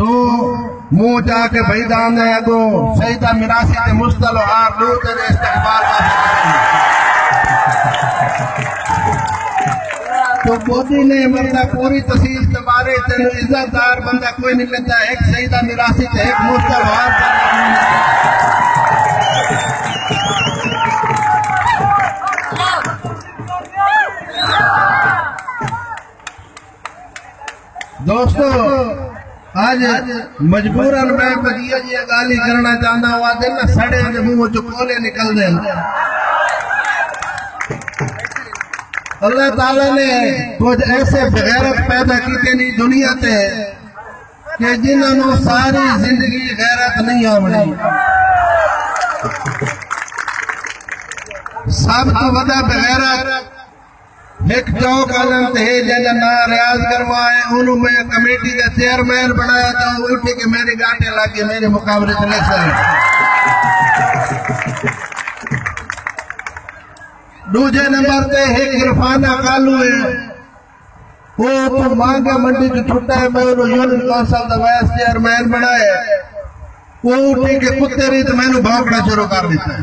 तो मुंह जाके भाईदान ने अगो सईदा मिरासी ते मुस्तल हार दो तेरे इस्तकबाल तो मोदी ने मतलब पूरी तहसील के बारे तेन इज्जतदार बंदा कोई नहीं मिलता। एक सईदा मिरासी ते एक मुस्तल हार दोस्तों आज मजबूरन मैं बदिया जी गाली करना चाहता हुआ दिन ना सड़े के मुंह चो कोले निकल दे। अल्लाह ताला ने कुछ ऐसे गैरत पैदा की तेनी दुनिया ते कि जिन्होंने सारी जिंदगी गैरत नहीं आवनी। सब तो वदा बगैरत एक चौक आलम थे जैसा ना रियाज करवाए उन्होंने मैं कमेटी का चेयरमैन बनाया था। उठ के मेरे गांठे लगे मेरे मुकाबले चले सर। दूसरे नंबर पे एक इरफाना कालू है वो तो मांगा मंडी की छुट्टा है। मैं उन्होंने यूनियन काउंसिल का वाइस चेयरमैन बनाया। वो उठे के कुत्ते रही तो मैंने भौंकना शुरू कर दिया।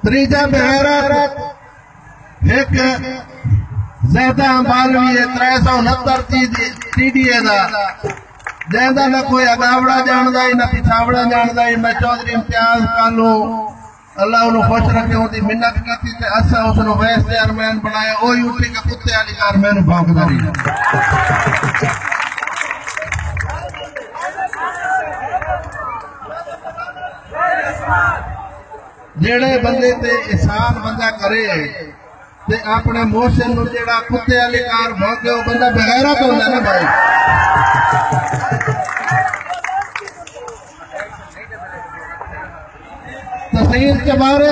त्रीजा बगैरत एक ज्यादा बालवी है 369 TDA का ज्यादा ना कोई अगावड़ा जानदा ही ना पिछावड़ा जानदा ही। मैं चौधरी इम्तियाज कालू अल्लाह उन्होंने खुश रखे उनकी मिन्नत की ते असा उसने वाइस चेयरमैन बनाया। ओ यूटी का कुत्ते वाली कार मैंने भौंकदा रही। जेड़े बंदे ते एहसान बंदा करे ते अपने मोशन नु जेड़ा कुत्ते वाली कार भौंके वो बंदा बगैरत होंदा ना भाई। तहसील के बारे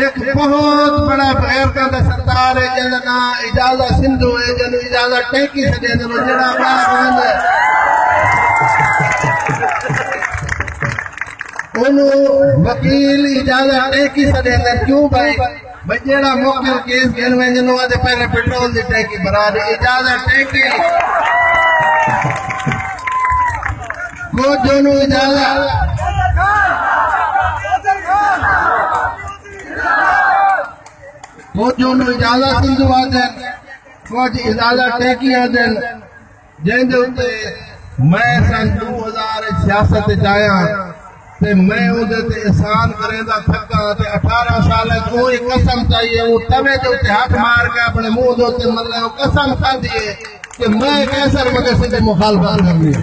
एक बहुत बड़ा बगैरता का सरदार है जिसका नाम इजाजत सिंधु है। जन इजाजत टैंकी से दे दो जेड़ा बड़ा वकील इजाजत टैंकी से दे दे। क्यों भाई जेड़ा मोकल केस गिन में जनो आदे पहले पेट्रोल दी टैंकी भरा दे इजाजत टैंकी को जोनो इजाजत वो जोनो इजाजत सिंधु आदे कुछ इजाजत टैंकी आदे जिंदे उत्ते मैं सन 2000 सियासत जाया ते मैं उदे ते एहसान करेंदा थका ते 18 साल को एक कसम चाहिए वो तवे दे उत्ते हाथ मार के अपने मुंह दे उत्ते मतलब वो कसम खादी है कि मैं कैसर मदरसे से मुखालफत करनी है।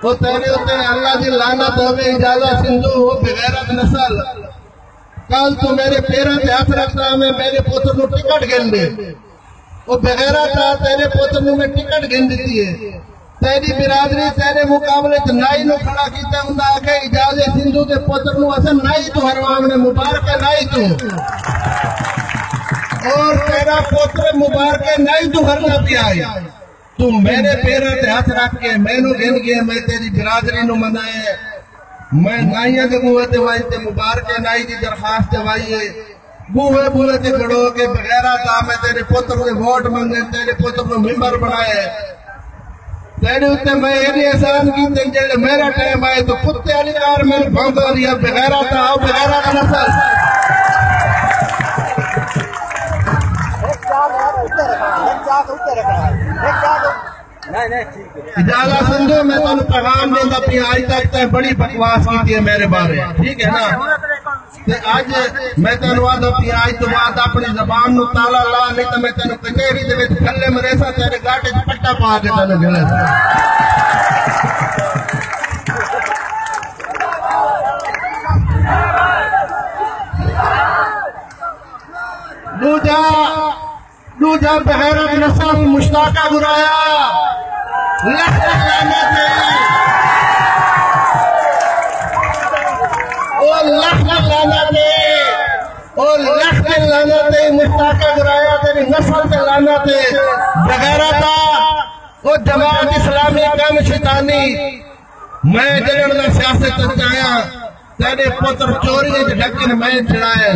तो तेरे उत्ते अल्लाह की लानत होवे इजाजत सिंधु हो बेगैरत नस्ल। कल तो मेरे पैरों पे हाथ रखता मैं मेरे पुत्र को टिकट गिन दे वो बेगैरत तेरे पुत्र को मैं टिकट गिन दी है। तेरी बिरादरी तेरे मुकाबले च नाई नु खड़ा कीता हुंदा आके इजाजत सिंधु के पुत्र नु असन नाई तो हरवाम ने मुबारक नाई तू और तेरा पुत्र मुबारक नाई तू हरना पिया। तू मेरे पैरों पे हाथ रख के मैनू गिन गया मैं तेरी बिरादरी नु मनाए मैं नाइया के बूहे ते वाई ते मुबारक नाई की दरखास्त वाई है। बूहे बूहे ते खड़ो के बगैरा था मैं तेरे पुत्र के वोट मंगे तेरे पुत्र को मेंबर बनाए तेरे उत्ते मैं ये एहसान की जेड़े मेरा टाइम आए तो कुत्ते वाली कार मैंने भौंका दिया बगैरा था आओ बगैरा का नस्ल। इजाजत सिंधु मैं तुम पैगाम देता पी आज तक ते बड़ी बकवास की है मेरे बारे ठीक है ना। आज मैं तेन आदा पी आज तो बाद अपनी जबान नु ताला ला नहीं तो मैं तेन कचहरी दे विच थल्ले मरेसा तेरे गाटे च पट्टा पा के तेन गिले। दूजा बगैरत नस्ल मुश्ताका गुराया मुश्ताका गुराया तेरी नस्ल से लाना थे बगैरा था वो जमात इस्लामी कम शैतानी मैं जलन का सियासत आया तेरे पुत्र चोरी ढके मैं छुड़ाए,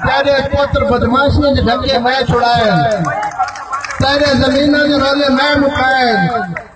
तेरे पुत्र बदमाशी ढके मैं छुड़ाए, तेरे जमीन रोले मैं मुकाए।